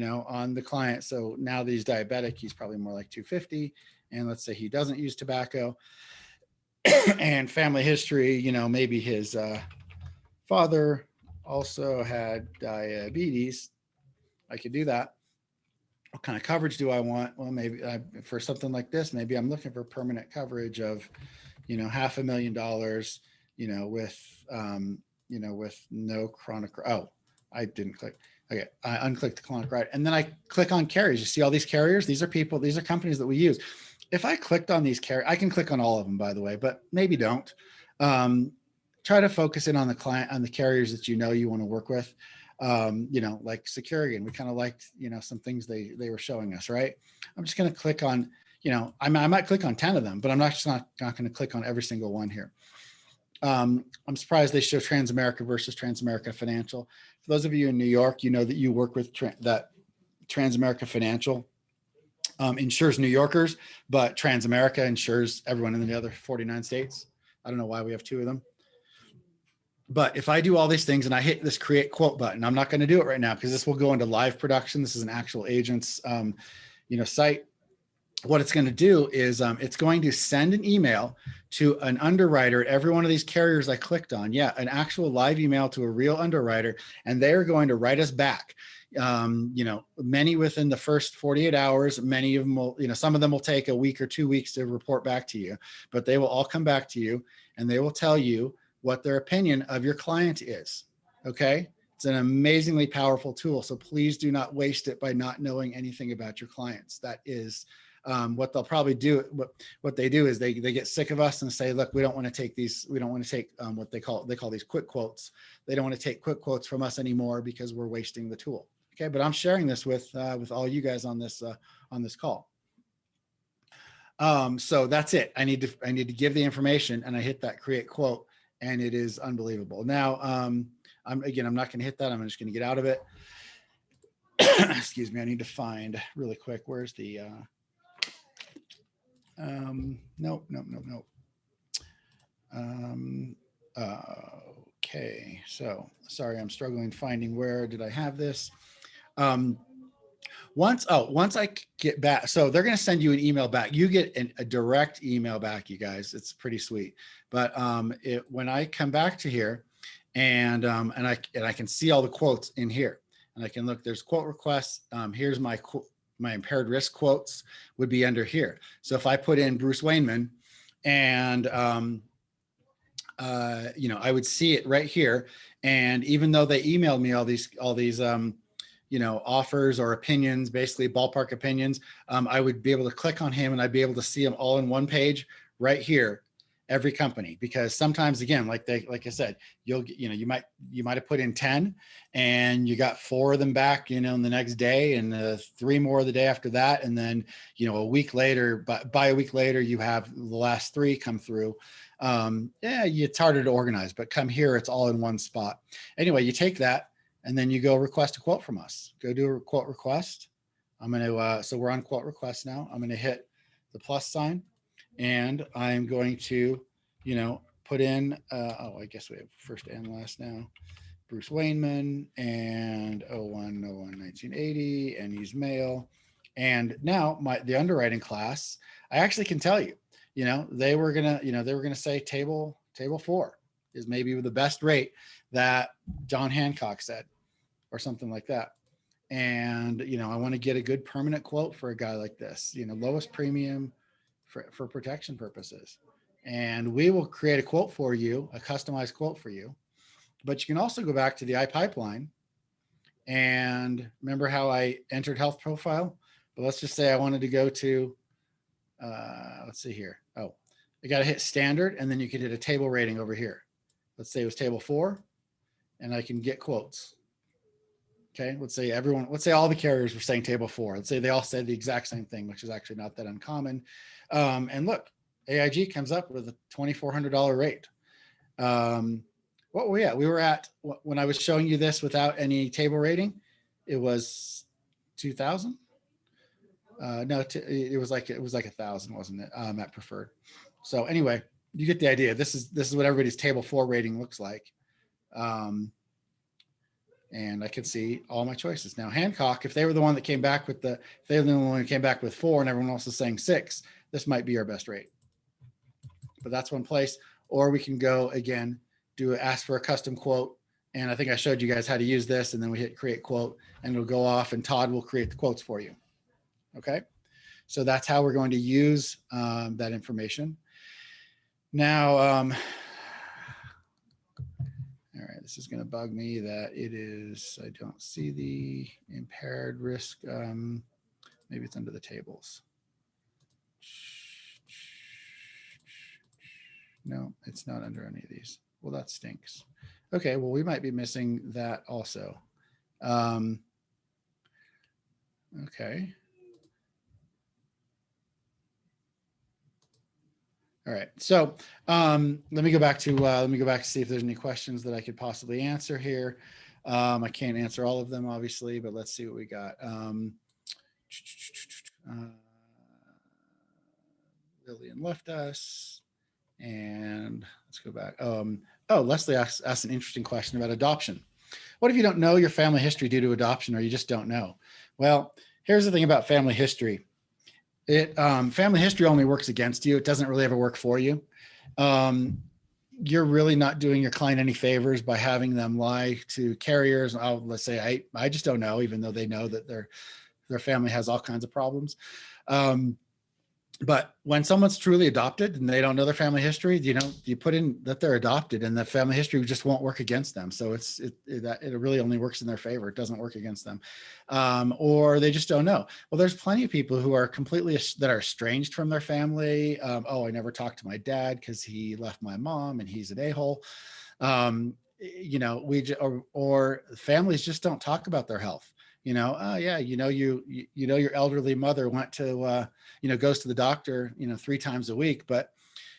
Speaker 3: on the client. So now that he's diabetic, he's probably more like 250. And let's say he doesn't use tobacco and family history, maybe his father also had diabetes. I could do that. What kind of coverage do I want? Well, maybe for something like this, maybe I'm looking for permanent coverage of, $500,000, with no chronic. Oh, I didn't click. Okay, I unclicked the chronic right, and then I click on carriers. You see all these carriers? These are companies that we use. If I clicked on these carriers, I can click on all of them, by the way, but maybe don't. Try to focus in on the client, on the carriers that you want to work with. Like Securian, we kind of liked, some things they were showing us, right? I'm just going to click on, I might click on 10 of them, but I'm not going to click on every single one here. I'm surprised they show Transamerica versus Transamerica Financial. For those of you in New York, that you work with that Transamerica Financial insures New Yorkers, but Transamerica insures everyone in the other 49 states. I don't know why we have 2 of them. But if I do all these things and I hit this create quote button, I'm not going to do it right now because this will go into live production. This is an actual agent's, site. What it's going to do is it's going to send an email to an underwriter at every one of these carriers I clicked on. Yeah, an actual live email to a real underwriter, and they're going to write us back. Many within the first 48 hours, many of them will, some of them will take a week or 2 weeks to report back to you, but they will all come back to you and they will tell you what their opinion of your client is. Okay. It's an amazingly powerful tool. So please do not waste it by not knowing anything about your clients. That is what they'll probably do. What they do is they get sick of us and say, look, we don't want to take these. We don't want to take what they call these quick quotes. They don't want to take quick quotes from us anymore because we're wasting the tool. Okay. But I'm sharing this with all you guys on this call. So that's it. I need to give the information, and I hit that create quote, and it is unbelievable. Now, I'm not going to hit that. I'm just going to get out of it. Excuse me. I need to find really quick. Where's the, nope. Okay. So sorry, I'm struggling finding where did I have this? Once I get back, so they're going to send you an email back. You get a direct email back, you guys. It's pretty sweet. But when I come back to here, and I can see all the quotes in here, and I can look. There's quote requests. Here's my impaired risk quotes would be under here. So if I put in Bruce Wayneman, and I would see it right here. And even though they emailed me all these offers or opinions, basically ballpark opinions, I would be able to click on him and I'd be able to see them all in one page right here, every company. Because sometimes, again, like I said, you might have put in 10 and you got 4 of them back, in the next day, and 3 more the day after that. And then, a week later, by a week later, you have the last 3 come through. It's harder to organize, but come here, it's all in one spot. Anyway, you take that and then you go request a quote from us. Go do a quote request. I'm going to, so we're on quote request now. I'm going to hit the plus sign and I'm going to, put in, I guess we have first and last now, Bruce Wayneman, and 1980, and he's male. And now the underwriting class, I actually can tell you, they were gonna say table 4 is maybe the best rate that John Hancock said, or something like that. And I want to get a good permanent quote for a guy like this, lowest premium for protection purposes. And we will create a quote for you, a customized quote for you. But you can also go back to the iPipeline and remember how I entered health profile. But let's just say I wanted to go to, let's see here. Oh, I got to hit standard, and then you can hit a table rating over here. Let's say it was table 4, and I can get quotes. Okay, let's say all the carriers were saying table 4. Let's say they all said the exact same thing, which is actually not that uncommon. And look, AIG comes up with a $2,400 rate. What were we at? We were at, when I was showing you this without any table rating, it was 2,000. No, it was like 1,000, wasn't it? At preferred. So anyway, you get the idea. This is what everybody's table 4 rating looks like. And I can see all my choices. Now, Hancock, if they were the one that came back with if they were the one that came back with 4 and everyone else is saying 6, this might be our best rate. But that's one place. Or we can go again, ask for a custom quote. And I think I showed you guys how to use this, and then we hit create quote and it'll go off and Todd will create the quotes for you. Okay. So that's how we're going to use that information. Now, all right, this is going to bug me that I don't see the impaired risk. Maybe it's under the tables. No, it's not under any of these. Well, that stinks. Okay, well, we might be missing that also. Okay. All right, so let me go back to see if there's any questions that I could possibly answer here. I can't answer all of them, obviously, but let's see what we got. Lillian left us, and let's go back. Leslie asked an interesting question about adoption. What if you don't know your family history due to adoption, or you just don't know? Well, here's the thing about family history. Family history only works against you. It doesn't really ever work for you. You're really not doing your client any favors by having them lie to carriers. Let's say I just don't know, even though they know that their family has all kinds of problems. But when someone's truly adopted and they don't know their family history, you put in that they're adopted, and the family history just won't work against them. So it really only works in their favor. It doesn't work against them, or they just don't know. Well, there's plenty of people who are that are estranged from their family. I never talked to my dad because he left my mom and he's an a-hole. Or families just don't talk about their health. Your elderly mother went to, goes to the doctor, 3 times a week, but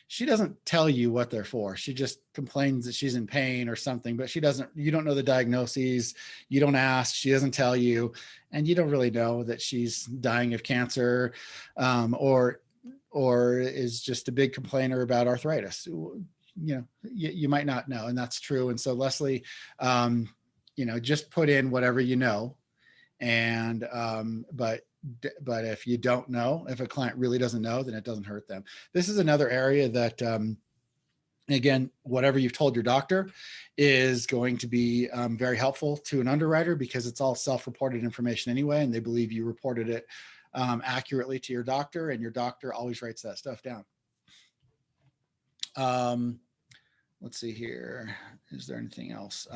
Speaker 3: she doesn't tell you what they're for. She just complains that she's in pain or something, but you don't know the diagnoses. You don't ask, she doesn't tell you, and you don't really know that she's dying of cancer, or is just a big complainer about arthritis. You might not know, and that's true. And so Leslie, just put in whatever you know. And, but if you don't know, if a client really doesn't know, then it doesn't hurt them. This is another area that, again, whatever you've told your doctor is going to be very helpful to an underwriter, because it's all self-reported information anyway, and they believe you reported it accurately to your doctor, and your doctor always writes that stuff down. Let's see here. Is there anything else?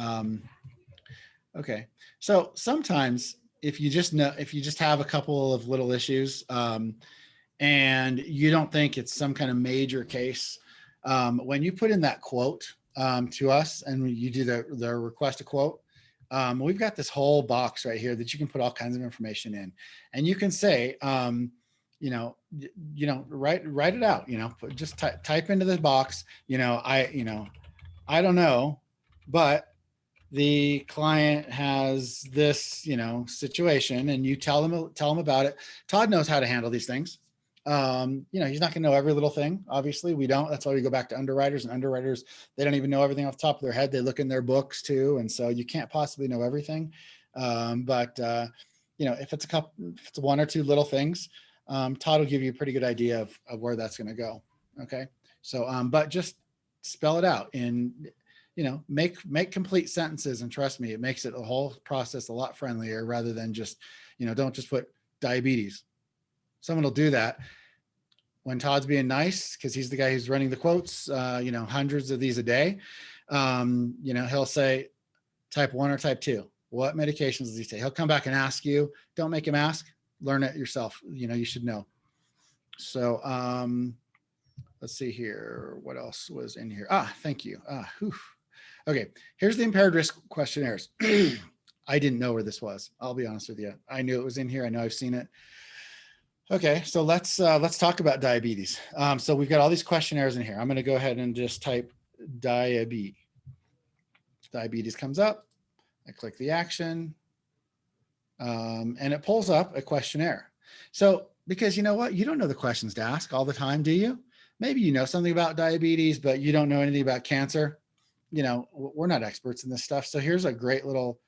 Speaker 3: Okay. So sometimes if you just have a couple of little issues, and you don't think it's some kind of major case, when you put in that quote to us and you do the request a quote, we've got this whole box right here that you can put all kinds of information in, and you can say, write it out, just type into the box, I don't know, but the client has this, situation, and you tell them about it. Todd knows how to handle these things. He's not going to know every little thing. Obviously, we don't. That's why we go back to underwriters, and underwriters, they don't even know everything off the top of their head. They look in their books too, and so you can't possibly know everything. If it's one or two little things, Todd will give you a pretty good idea of where that's going to go. Okay, so but just spell it out in, make complete sentences, and trust me, it makes it the whole process a lot friendlier, rather than just, don't just put diabetes. Someone will do that when Todd's being nice, because he's the guy who's running the quotes, hundreds of these a day. He'll say type 1 or type 2. What medications does he take? He'll come back and ask you. Don't make him ask. Learn it yourself. You should know. So let's see here. What else was in here? Thank you. Okay, here's the impaired risk questionnaires. I didn't know where this was. I'll be honest with you. I knew it was in here. I know I've seen it. Okay, so let's talk about diabetes. So we've got all these questionnaires in here. I'm going to go ahead and just type diabetes. Diabetes comes up. I click the action, and it pulls up a questionnaire. So because you know what, you don't know the questions to ask all the time, do you? Maybe you know something about diabetes, but you don't know anything about cancer. We're not experts in this stuff. So here's a great little,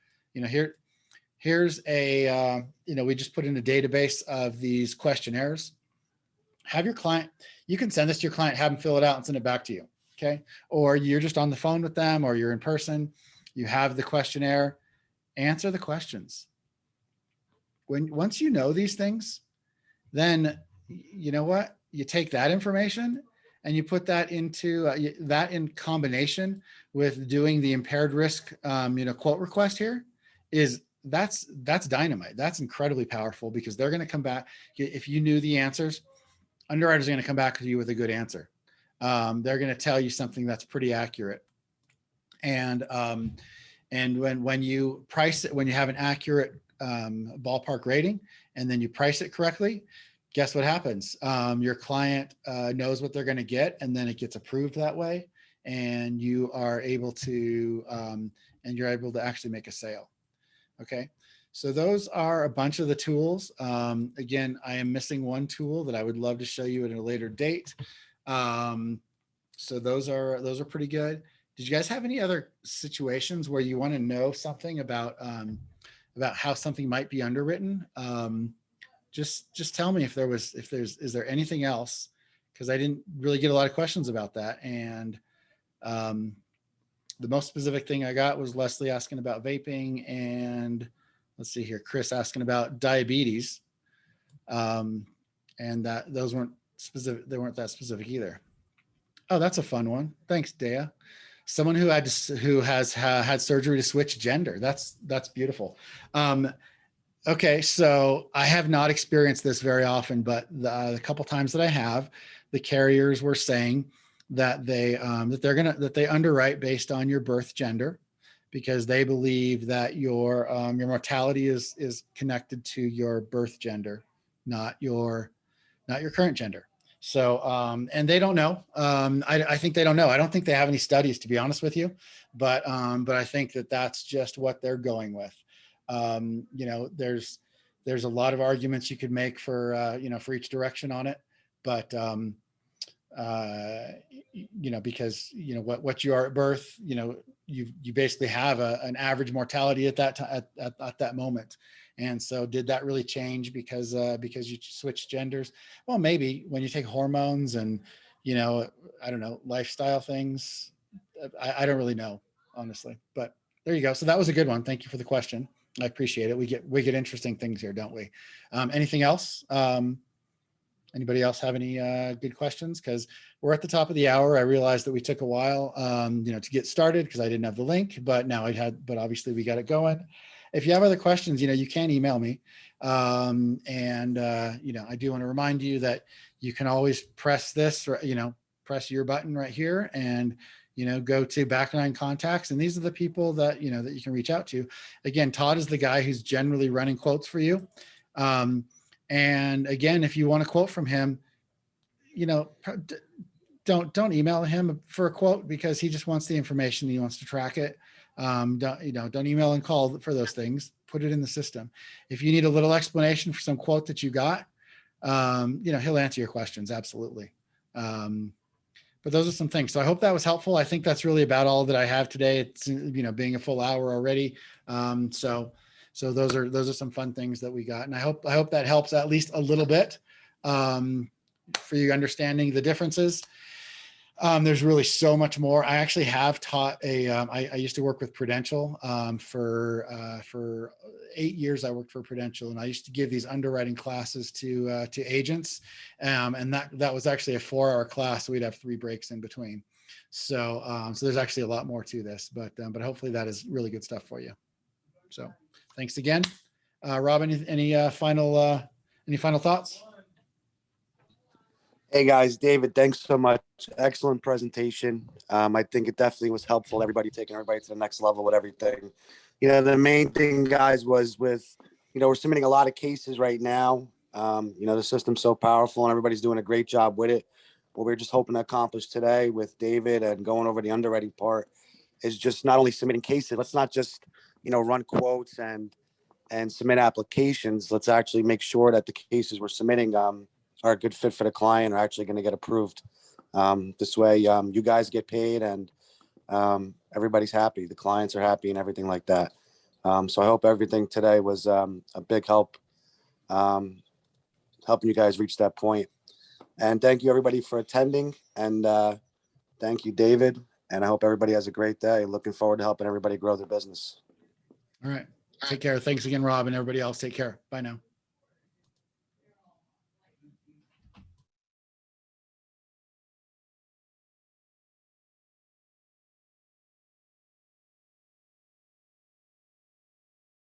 Speaker 3: here's a, we just put in a database of these questionnaires. Have your client, you can send this to your client, have them fill it out and send it back to you. Okay. Or you're just on the phone with them, or you're in person, you have the questionnaire, answer the questions. Once you know these things, then you know what, you take that information and you put that into that in combination with doing the impaired risk, quote request here, that's dynamite. That's incredibly powerful, because they're going to come back. If you knew the answers, underwriters are going to come back to you with a good answer. They're going to tell you something that's pretty accurate. And when you price it, when you have an accurate ballpark rating, and then you price it correctly, guess what happens? Your client knows what they're going to get, and then it gets approved that way, and you are able to actually make a sale. Okay, so those are a bunch of the tools. Again, I am missing one tool that I would love to show you at a later date. So those are pretty good. Did you guys have any other situations where you want to know something about how something might be underwritten? Just tell me is there anything else? Because I didn't really get a lot of questions about that. And the most specific thing I got was Leslie asking about vaping, and let's see here, Chris asking about diabetes. And that those weren't specific. They weren't that specific either. Oh, that's a fun one. Thanks, Dea. Someone who has had surgery to switch gender. That's beautiful. Okay, so I have not experienced this very often, but the couple times that I have, the carriers were saying that they underwrite based on your birth gender, because they believe that your mortality is connected to your birth gender, not your current gender. So and they don't know. I think they don't know. I don't think they have any studies, to be honest with you, but I think that that's just what they're going with. There's a lot of arguments you could make for for each direction on it, but because what you are at birth, you basically have an average mortality at that moment. And so did that really change because you switched genders? Well, maybe when you take hormones and I don't know, lifestyle things. I don't really know, honestly, but there you go. So that was a good one. Thank you for the question. I appreciate it. We get interesting things here, don't we? Anything else? Anybody else have any good questions? Because we're at the top of the hour. I realized that we took a while, to get started, because I didn't have the link, but now but obviously we got it going. if you have other questions, you can email me. I do want to remind you that you can always press this, or, press your button right here and, go to Back9 contacts. And these are the people that, that you can reach out to. Again, Todd is the guy who's generally running quotes for you. And again, if you want a quote from him, don't email him for a quote, because he just wants the information. He wants to track it. Don't email and call for those things. Put it in the system. If you need a little explanation for some quote that you got, he'll answer your questions. Absolutely. But those are some things. So I hope that was helpful. I think that's really about all that I have today. It's, being a full hour already. So those are some fun things that we got. And I hope that helps at least a little bit, for you understanding the differences. There's really so much more. I actually have taught I used to work with Prudential for 8 years. I worked for Prudential, and I used to give these underwriting classes to agents. And that was actually a 4-hour class. So we'd have 3 breaks in between. So there's actually a lot more to this, but hopefully that is really good stuff for you. So thanks again. Rob, any final thoughts?
Speaker 2: Hey guys, David, thanks so much. Excellent presentation. I think it definitely was helpful. Everybody taking everybody to the next level with everything. The main thing, guys, was with, we're submitting a lot of cases right now. The system's so powerful and everybody's doing a great job with it. What we're just hoping to accomplish today with David and going over the underwriting part is just not only submitting cases. Let's not just, run quotes and submit applications. Let's actually make sure that the cases we're submitting, are a good fit for the client, are actually going to get approved. This way, you guys get paid and everybody's happy. The clients are happy and everything like that. So I hope everything today was a big help, helping you guys reach that point. And thank you everybody for attending. And thank you, David. And I hope everybody has a great day. Looking forward to helping everybody grow their business.
Speaker 3: All right. Take care. Thanks again, Rob, and everybody else. Take care. Bye now.